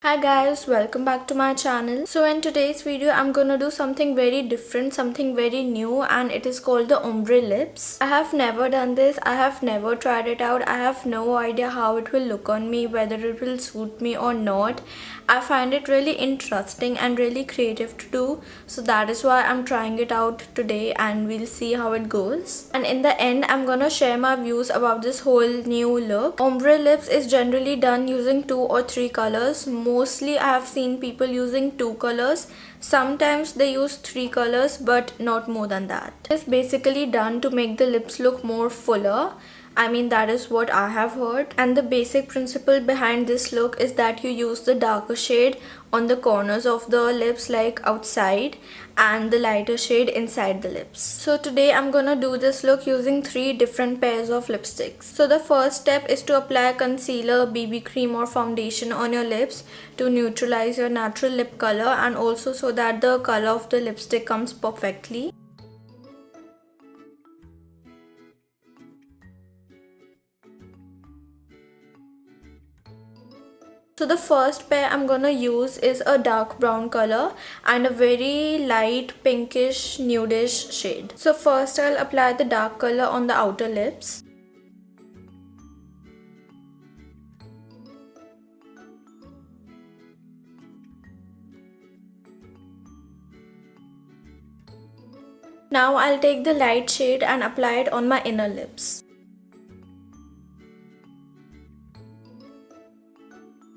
Hi guys, welcome back to my channel. So in today's video I'm gonna do something very different, something very new, and it is called the ombre lips. I have never done this, I have never tried it out, I have no idea how it will look on me, whether it will suit me or not. I find it really interesting and really creative to do, so that is why I'm trying it out today and we'll see how it goes. And in the end I'm gonna share my views about this whole new look. Ombre lips is generally done using 2 or 3 colors. Mostly I have seen people using 2 colors. Sometimes they use 3 colors, but not more than that. It's basically done to make the lips look more fuller. I mean, that is what I have heard. And the basic principle behind this look is that you use the darker shade on the corners of the lips, like outside, and the lighter shade inside the lips. So today I'm gonna do this look using 3 different pairs of lipsticks. So the first step is to apply concealer, BB cream or foundation on your lips to neutralize your natural lip color, and also so that the color of the lipstick comes perfectly. So the first pair I'm gonna use is a dark brown color and a very light pinkish nudish shade. So first I'll apply the dark color on the outer lips. Now I'll take the light shade and apply it on my inner lips.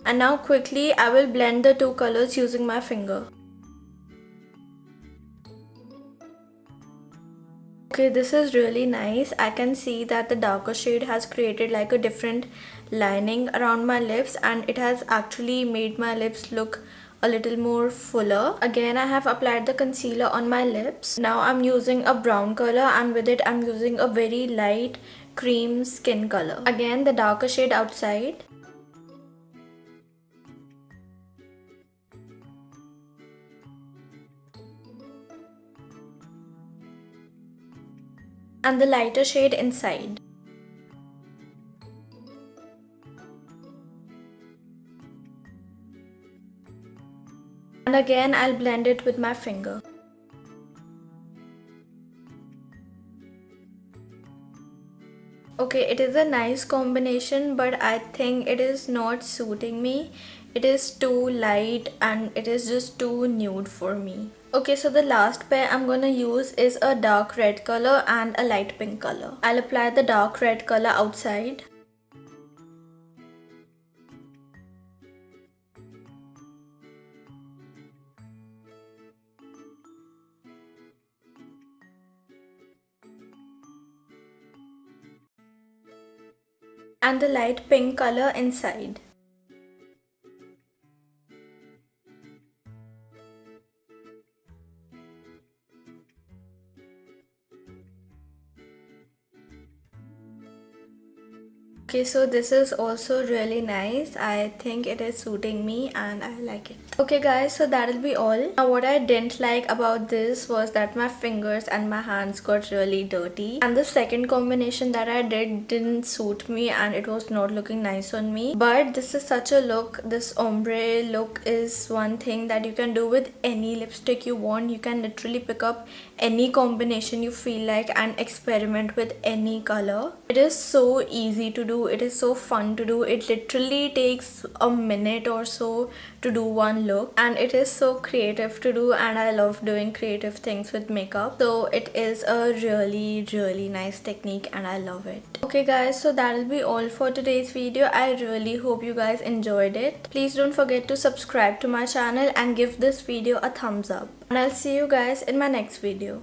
And now quickly I will blend the 2 colors using my finger. Okay, this is really nice. I can see that the darker shade has created like a different lining around my lips, and it has actually made my lips look a little more fuller. Again, I have applied the concealer on my lips. Now I'm using a brown color, and with it I'm using a very light cream skin color. Again, the darker shade outside. And the lighter shade inside. And again I'll blend it with my finger. Okay, it is a nice combination, but I think it is not suiting me. It is too light and it is just too nude for me. Okay, so the last pair I'm gonna use is a dark red color and a light pink color. I'll apply the dark red color outside. And the light pink color inside. Okay, so this is also really nice. I think it is suiting me and I like it. Okay guys, so that'll be all. Now what I didn't like about this was that my fingers and my hands got really dirty. And the second combination that I did didn't suit me and it was not looking nice on me. But this is such a look. This ombre look is one thing that you can do with any lipstick you want. You can literally pick up any combination you feel like and experiment with any color. It is so easy to do. It is so fun to do. It literally takes a minute or so to do one look, and it is so creative to do, and I love doing creative things with makeup. So it is a really nice technique and I love it. Okay guys, so that'll be all for today's video. I really hope you guys enjoyed it. Please don't forget to subscribe to my channel and give this video a thumbs up. And I'll see you guys in my next video.